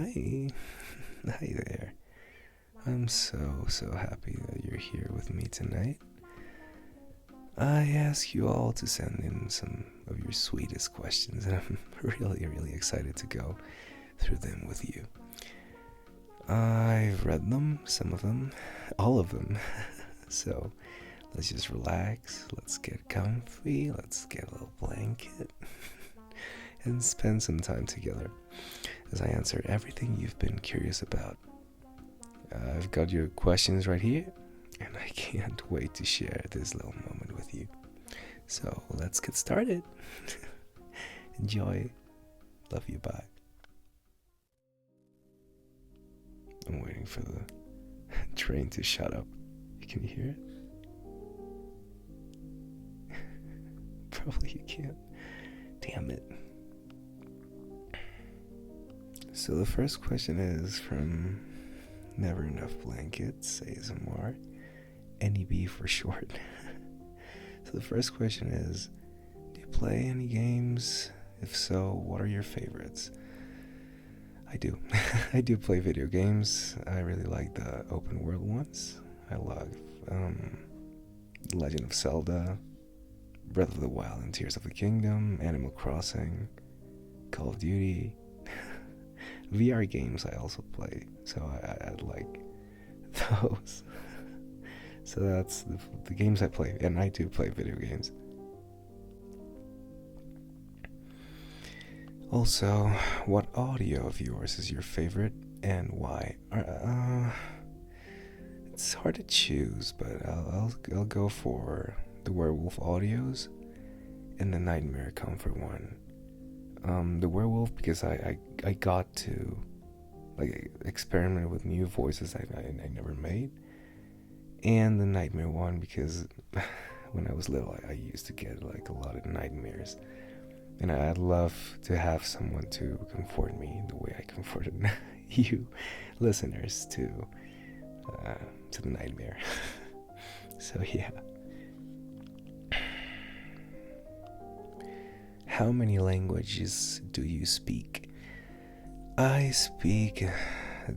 Hi. Hi there. I'm so happy that you're here with me tonight. I ask you all to send in some of your sweetest questions, and I'm really excited to go through them with you. I've read them, some of them, all of them. So let's just relax, let's get comfy, let's get a little blanket, and spend some time together as I answer everything you've been curious about. I've got your questions right here, and I can't wait to share this little moment with you. So let's get started. Enjoy. Love you. Bye. I'm waiting for the train to shut up. Can you hear it? Probably you can't. Damn it. So the first question is from Never Enough Blankets, ASMR, NEB for short. So the first question is, do you play any games? If so, what are your favorites? I do. I do play video games. I really like the open world ones. I love Legend of Zelda, Breath of the Wild and Tears of the Kingdom, Animal Crossing, Call of Duty. VR games I also play, so I like those. So that's the games I play, and I do play video games. Also, what audio of yours is your favorite and why? It's hard to choose, but I'll go for the werewolf audios and the nightmare comfort one. The werewolf because I got to experiment with new voices I never made, and the nightmare one because when I was little I used to get a lot of nightmares, and I'd love to have someone to comfort me the way I comforted you listeners to the nightmare. So yeah. How many languages do you speak? I speak a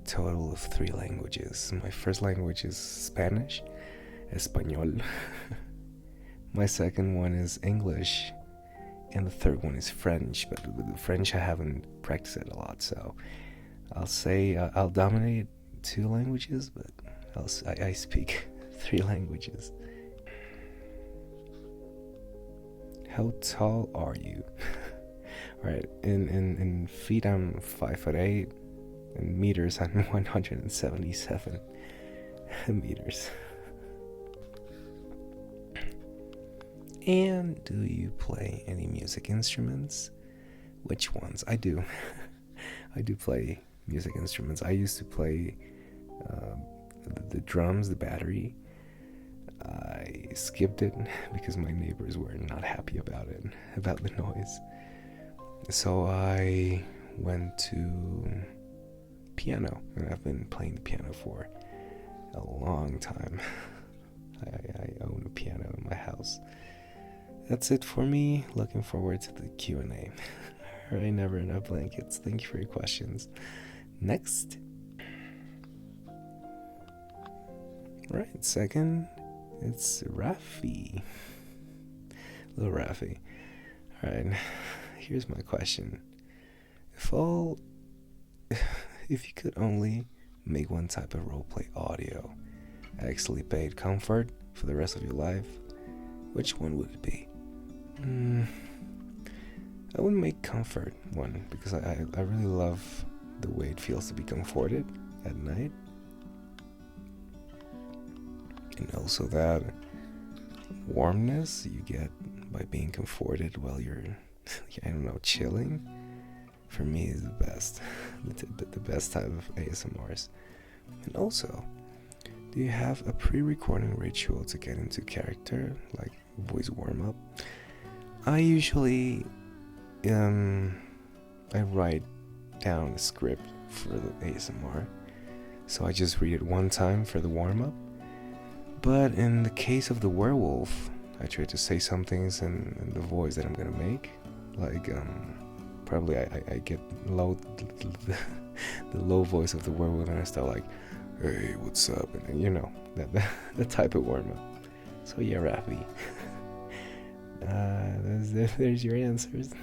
total of 3 languages. My first language is Spanish, Español. My second one is English, and the third one is French. But with the French, I haven't practiced it a lot, so I'll say I'll dominate 2 languages, but I speak 3 languages. How tall are you? Alright, in feet I'm 5'8", in meters I'm 177 meters. And do you play any music instruments? Which ones? I do. I do play music instruments. I used to play the drums, the battery. I skipped it because my neighbors were not happy about it, about the noise. So I went to piano, and I've been playing the piano for a long time. I own a piano in my house. That's it for me. Looking forward to the Q&A. Alright, Never Enough Blankets. Thank you for your questions. Next. Right, second, it's Rafi. Little Rafi. Alright, here's my question. If you could only make one type of roleplay audio actually paid comfort for the rest of your life, which one would it be? I would make comfort one because I really love the way it feels to be comforted at night. And also that warmness you get by being comforted while you're, I don't know, chilling. For me is the best. The best type of ASMRs. And also, do you have a pre-recording ritual to get into character, like voice warm-up? I usually, I write down a script for the ASMR, so I just read it one time for the warm-up. But in the case of the werewolf, I try to say some things in the voice that I'm gonna make, like Probably I get low, the low voice of the werewolf, and I start like, "Hey, what's up?" And that type of warm up. So yeah, Rafi. There's your answers.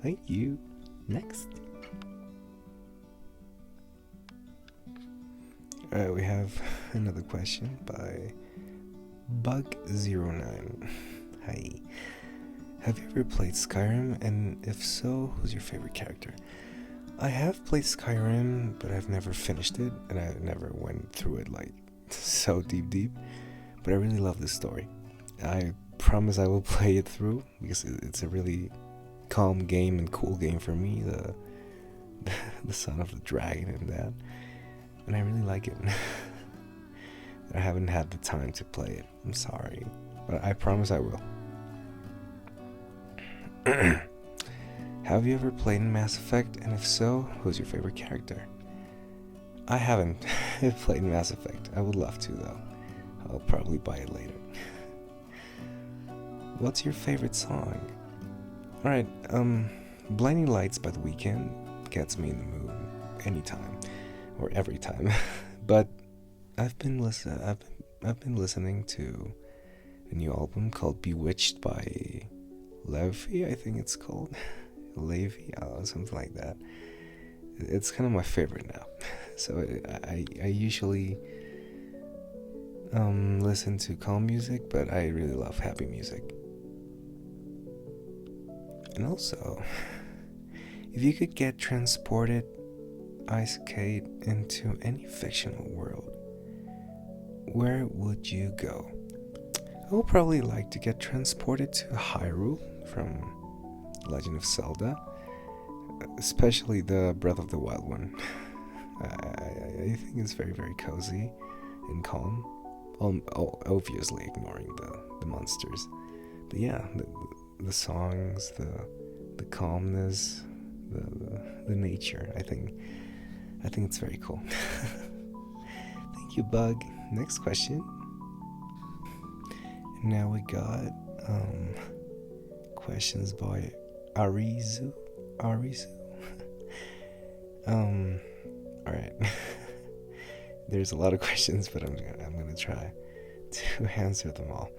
Thank you. Next. Alright, we have another question by Bug09. Hi. Have you ever played Skyrim? And if so, who's your favorite character? I have played Skyrim, but I've never finished it, and I never went through it like so deep. But I really love this story. I promise I will play it through because it's a really calm game and cool game for me. The son of the dragon and that, and I really like it. I haven't had the time to play it. I'm sorry, but I promise I will. Have you ever played Mass Effect? And if so, who's your favorite character? I haven't played Mass Effect. I would love to though. I'll probably buy it later. What's your favorite song? Alright, Blinding Lights by The Weeknd gets me in the mood anytime or every time. But I've been listening to a new album called Bewitched by Levy, I think it's called. Levy, something like that. It's kind of my favorite now. So I usually listen to calm music, but I really love happy music. And also, if you could get transported, Ice Skate, into any fictional world, where would you go? I would probably like to get transported to Hyrule from Legend of Zelda, especially the Breath of the Wild one. I think it's very, very cozy and calm, obviously ignoring the monsters. But yeah, the songs, the calmness, the nature. I think it's very cool. Thank you, Bug. Next question. And now we got questions by Arizu. Alright. There's a lot of questions, but I'm gonna try to answer them all.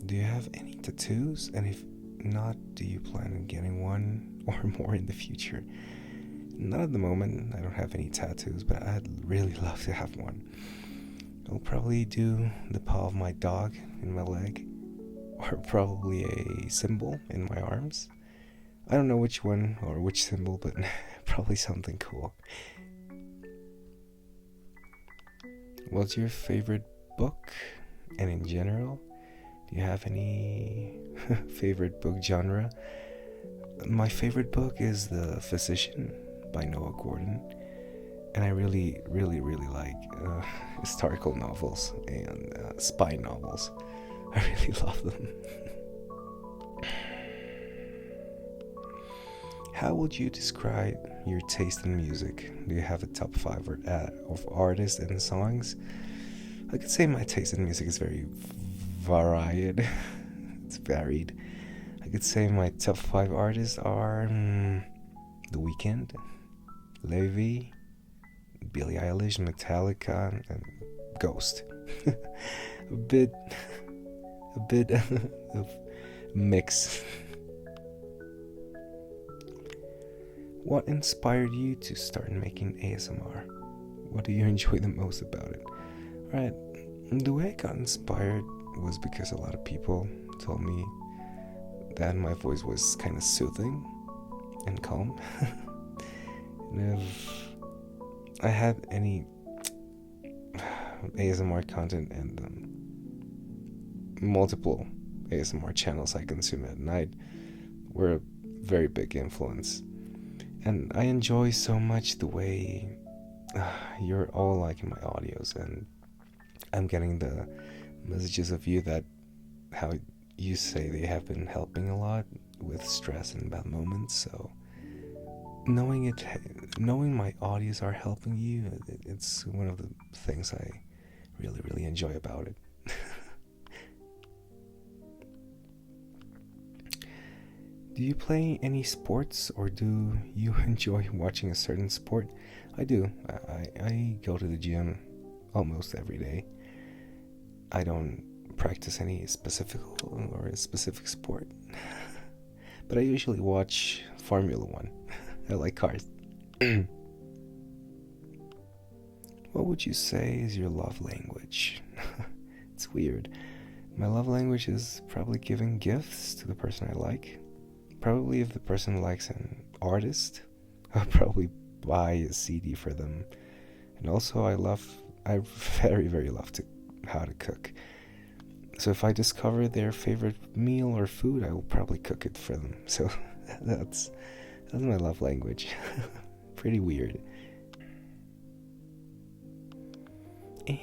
Do you have any tattoos? And if not, do you plan on getting one or more in the future? Not at the moment. I don't have any tattoos, but I'd really love to have one. I'll probably do the paw of my dog in my leg, or probably a symbol in my arms. I don't know which one or which symbol, but probably something cool. What's your favorite book? And in general, do you have any favorite book genre? My favorite book is The Physician by Noah Gordon, and I really, really, really like historical novels and spy novels. I really love them. How would you describe your taste in music? Do you have a top 5 of artists and songs? I could say my taste in music is very varied. It's varied. I could say my top 5 artists are The Weeknd, Levy, Billie Eilish, Metallica, and Ghost. a bit of mix. What inspired you to start making ASMR? What do you enjoy the most about it? Right, the way I got inspired was because a lot of people told me that my voice was kind of soothing and calm. And if I had any ASMR content and multiple ASMR channels I consume at night were a very big influence. And I enjoy so much the way you're all liking my audios, and I'm getting the messages of you that how you say they have been helping a lot with stress and bad moments. So knowing my audios are helping you, it's one of the things I really, really enjoy about it. Do Do you play any sports, or do you enjoy watching a certain sport? I do. I go to the gym almost every day. I don't practice any specific sport, but I usually watch Formula One. I like cars. What would you say is your love language? It's weird. My love language is probably giving gifts to the person I like. Probably if the person likes an artist, I'll probably buy a CD for them. And also I very, very love how to cook. So if I discover their favorite meal or food, I will probably cook it for them. So that's my love language. Pretty weird.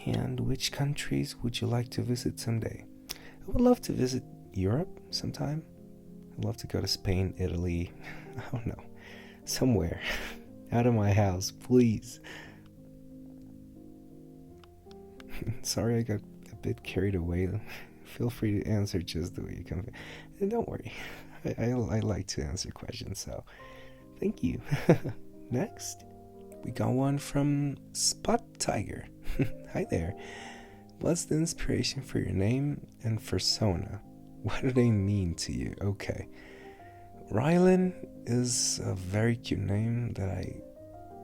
And which countries would you like to visit someday? I would love to visit Europe sometime. I'd love to go to Spain, Italy, I don't know, somewhere. Out of my house, please. Sorry I got a bit carried away. Feel free to answer just the way you come. And don't worry, I like to answer questions, so thank you. Next, we got one from Spot Tiger. Hi there. What's the inspiration for your name and persona? What do they mean to you? Okay. Rylan is a very cute name that I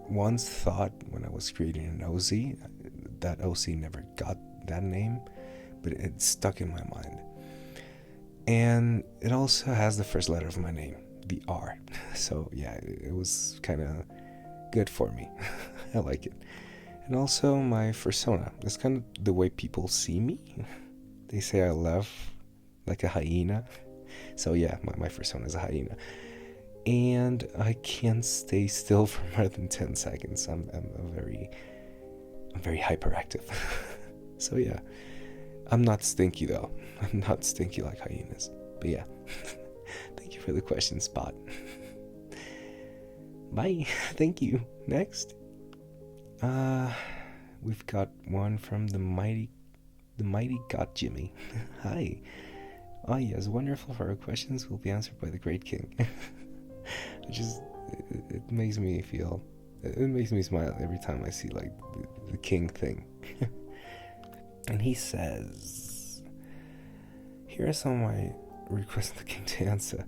once thought when I was creating an OC. That OC never got that name, but it stuck in my mind. And it also has the first letter of my name, the R. So yeah, it was kind of good for me. I like it. And also my persona. That's kind of the way people see me. They say I laugh like a hyena. So yeah, my persona is a hyena. And I can't stay still for more than 10 seconds. I'm very hyperactive. So yeah, I'm not stinky though. I'm not stinky like hyenas. But yeah, thank you for the question, Spot. Bye. Thank you. Next. We've got one from the mighty God Jimmy. Hi. Oh yes, wonderful for our questions will be answered by the great king. It makes me feel, it makes me smile every time I see like the king thing. And he says, here are some of my requests to the king to answer.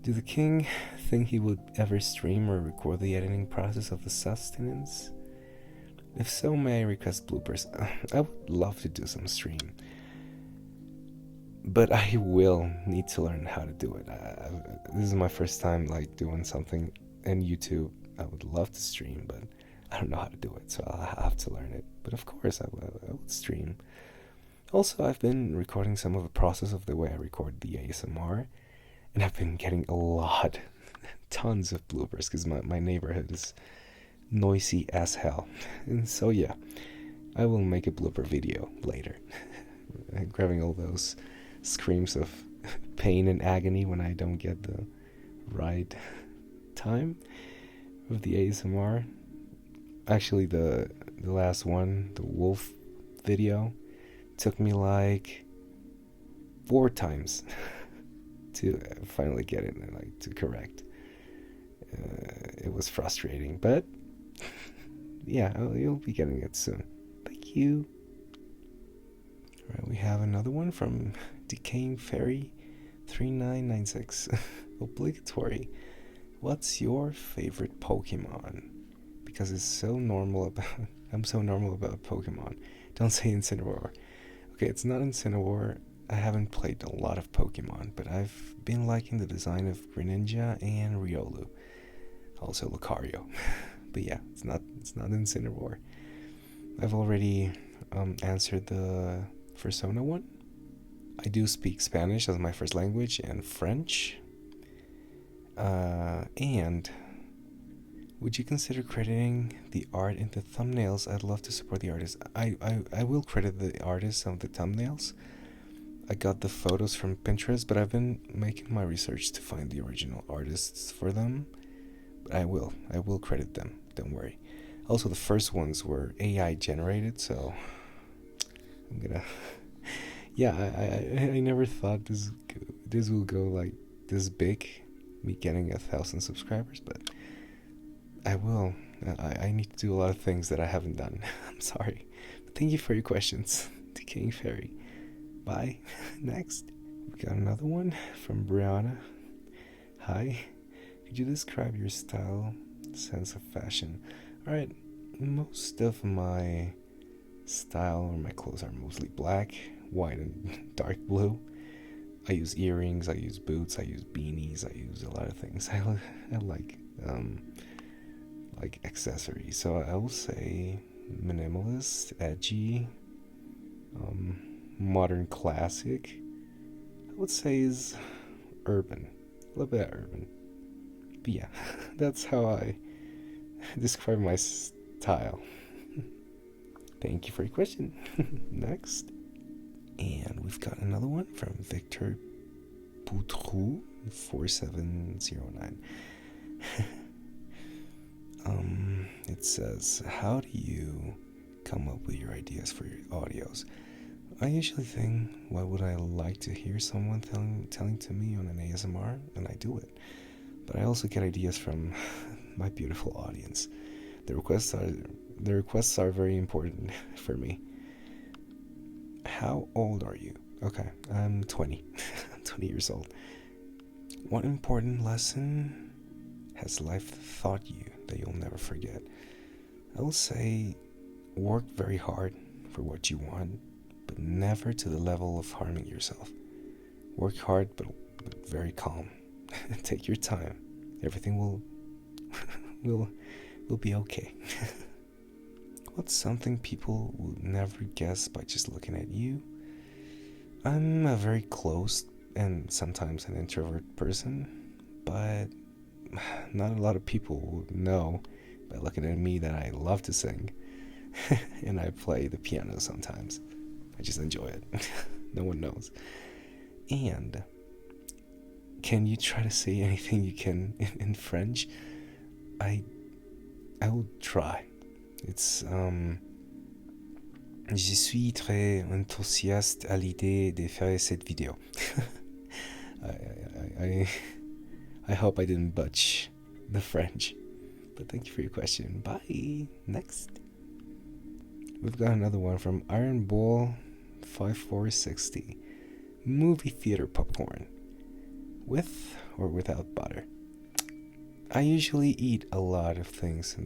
Do the king think he would ever stream or record the editing process of the sustenance? If so, may I request bloopers? I would love to do some stream, but I will need to learn how to do it. This is my first time like doing something in YouTube. I would love to stream, but I don't know how to do it, so I'll have to learn it. But of course, I would stream. Also, I've been recording some of the process of the way I record the ASMR, and I've been getting a lot, tons of bloopers, because my neighborhood is noisy as hell. And so yeah, I will make a blooper video later. Grabbing all those screams of pain and agony when I don't get the right time of the ASMR. Actually, the last one, the wolf video, took me like 4 times to finally get it and like to correct. It was frustrating, but yeah, you'll be getting it soon. Thank you. Alright, we have another one from Decaying Fairy 3996. Obligatory. What's your favorite Pokemon? Because I'm so normal about Pokemon. Don't say Incineroar. Okay, it's not Incineroar. I haven't played a lot of Pokemon, but I've been liking the design of Greninja and Riolu. Also Lucario. But yeah, it's not Incineroar. I've already answered the Persona one. I do speak Spanish as my first language and French. And would you consider crediting the art in the thumbnails? I'd love to support the artist. I will credit the artists of the thumbnails. I got the photos from Pinterest, but I've been making my research to find the original artists for them. But I will credit them, don't worry. Also, the first ones were AI generated, so I'm gonna... Yeah, I never thought this will go like this big. me getting 1,000 subscribers, but I will. I need to do a lot of things that I haven't done. I'm sorry. But thank you for your questions, Decaying Fairy. Bye. Next, we got another one from Brianna. Hi. Could you describe your style, sense of fashion? Alright, most of my style or my clothes are mostly black, white, and dark blue. I use earrings, I use boots, I use beanies, I use a lot of things. I like accessories. So I will say minimalist, edgy, modern classic. I would say is urban, a little bit of urban. But yeah, that's how I describe my style. Thank you for your question. Next. And we've got another one from Victor Poutrou 4709. It says, how do you come up with your ideas for your audios? I usually think, why would I like to hear someone telling to me on an ASMR? And I do it. But I also get ideas from my beautiful audience. The requests are very important for me. How old are you? Okay, I'm 20. I'm 20 years old. What important lesson has life taught you that you'll never forget? I will say, work very hard for what you want, but never to the level of harming yourself. Work hard, but very calm. Take your time. Everything will be okay. What's something people will never guess by just looking at you? I'm a very close and sometimes an introvert person, but not a lot of people will know by looking at me that I love to sing and I play the piano sometimes. I just enjoy it. No one knows. And can you try to say anything you can in French? I will try. It's Je suis très enthousiaste à l'idée de faire cette vidéo. I hope I didn't butch the French. But thank you for your question. Bye. Next. We've got another one from Iron Bull 5460. Movie theater popcorn. With or without butter? I usually eat a lot of things in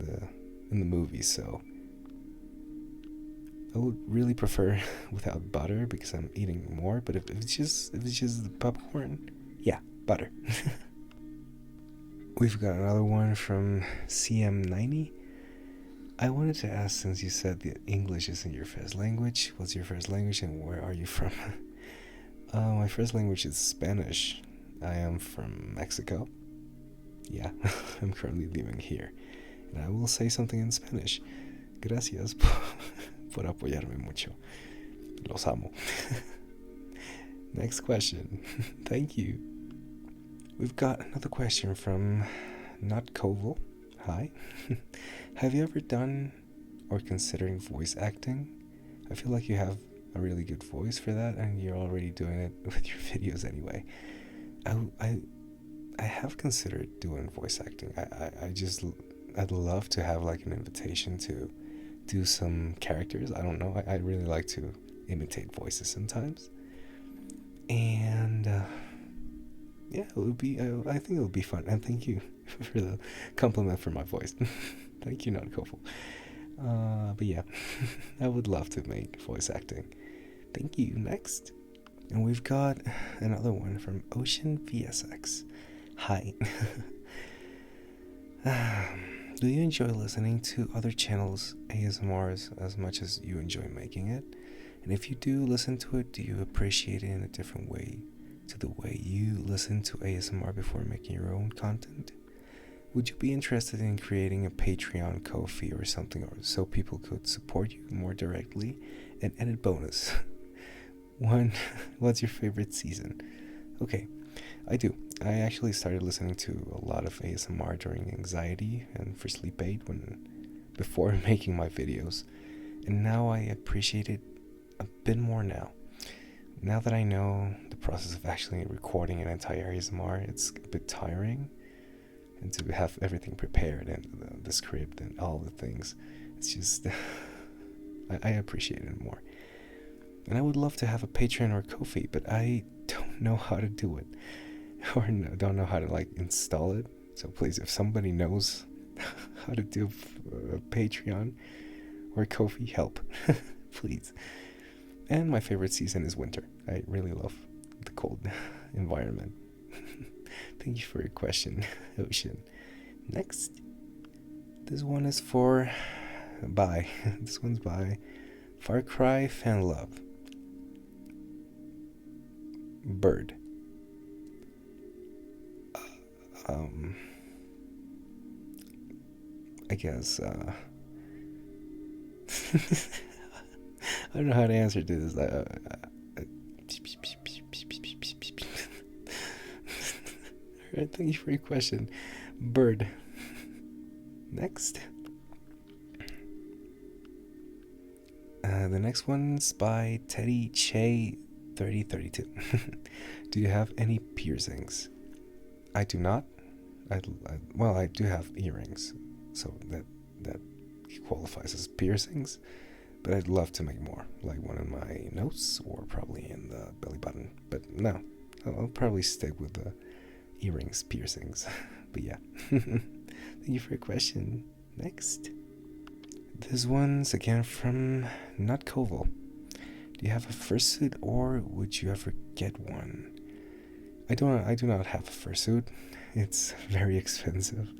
the movies, so I would really prefer without butter because I'm eating more. But if it's just the popcorn, yeah, butter. We've got another one from CM90. I wanted to ask, since you said that English isn't your first language, what's your first language and where are you from? My first language is Spanish. I am from Mexico. Yeah, I'm currently living here. And I will say something in Spanish. Gracias por apoyarme mucho. Los amo. Next question. Thank you. We've got another question from Not Koval. Hi. Have you ever done or considering voice acting? I feel like you have a really good voice for that and you're already doing it with your videos anyway. I have considered doing voice acting. I'd love to have like an invitation to do some characters. I don't know. I really like to imitate voices sometimes. And yeah, it would be. I think it would be fun. And thank you for the compliment for my voice. Thank you, not Kofel. But yeah, I would love to make voice acting. Thank you. Next. And we've got another one from Ocean VSX. Hi. Do you enjoy listening to other channels' ASMRs as much as you enjoy making it? And if you do listen to it, do you appreciate it in a different way to the way you listen to ASMR before making your own content? Would you be interested in creating a Patreon, Ko-fi, or something, or so people could support you more directly? And added bonus. One, what's your favorite season? Okay, I do. I actually started listening to a lot of ASMR during anxiety and for sleep aid before making my videos. And now I appreciate it a bit more now. Now that I know the process of actually recording an entire ASMR, it's a bit tiring. And to have everything prepared and the script and all the things, it's just I appreciate it more. And I would love to have a Patreon or Ko-fi, but I don't know how to do it, or don't know how to like install it. So please, if somebody knows how to do a Patreon or Ko-fi, help, please. And my favorite season is winter. I really love the cold environment. Thank you for your question, Ocean. Next, this one is this one's by Far Cry Fan Love. Bird. I guess I don't know how to answer to this. Alright, thank you for your question. Bird. Next. The next one's by Teddy Che 3032. Do you have any piercings? I do not. Well, I do have earrings, so that qualifies as piercings. But I'd love to make more, like one in my nose or probably in the belly button. But no, I'll probably stick with the earrings, piercings. But yeah, thank you for your question. Next, this one's again from Not Koval. Do you have a fursuit, or would you ever get one? I do not have a fursuit. It's very expensive,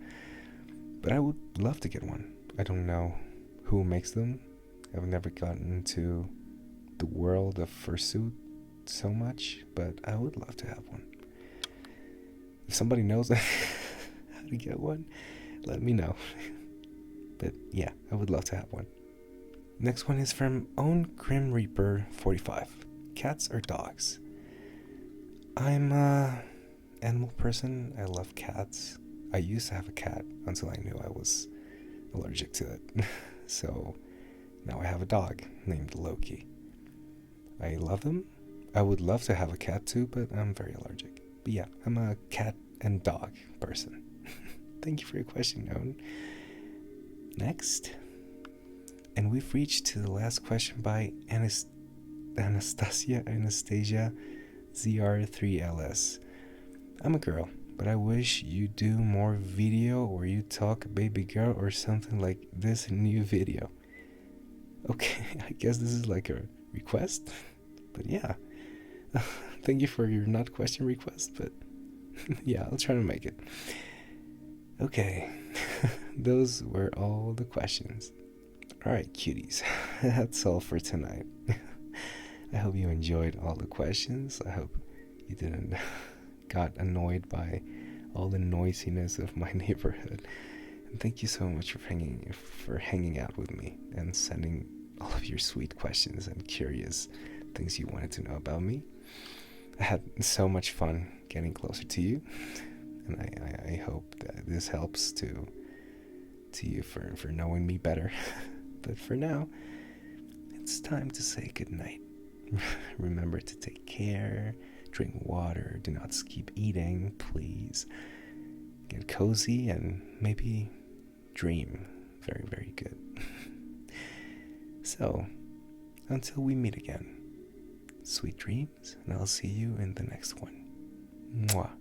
but I would love to get one. I don't know who makes them. I've never gotten into the world of fursuit so much, but I would love to have one. If somebody knows how to get one, let me know. But yeah, I would love to have one. Next one is from Own Grim Reaper 45. Cats or dogs? I'm a animal person. I love cats. I used to have a cat until I knew I was allergic to it. So now I have a dog named Loki. I love him. I would love to have a cat too, but I'm very allergic. But yeah, I'm a cat and dog person. Thank you for your question, Owen. Next. And we've reached to the last question by Anastasia ZR3LS. I'm a girl, but I wish you do more video or you talk baby girl or something like this new video. Okay, I guess this is like a request, but yeah. Thank you for your not question request, but yeah, I'll try to make it. Okay, those were all the questions. Alright, cuties, that's all for tonight. I hope you enjoyed all the questions. I hope you didn't got annoyed by all the noisiness of my neighborhood. And thank you so much for hanging out with me and sending all of your sweet questions and curious things you wanted to know about me. I had so much fun getting closer to you, and I hope that this helps to you for knowing me better. But for now, it's time to say goodnight. Remember to take care, drink water, do not keep eating, please. Get cozy and maybe dream very, very good. So, until we meet again, sweet dreams, and I'll see you in the next one. Mwah.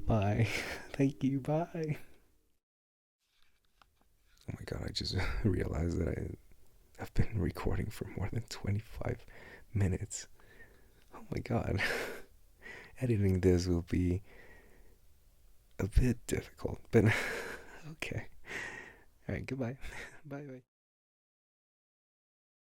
Bye. Thank you. Bye. Oh my god, I just realized that I've been recording for more than 25 minutes. Oh my god. Editing this will be a bit difficult, but okay. Alright, goodbye. Bye bye.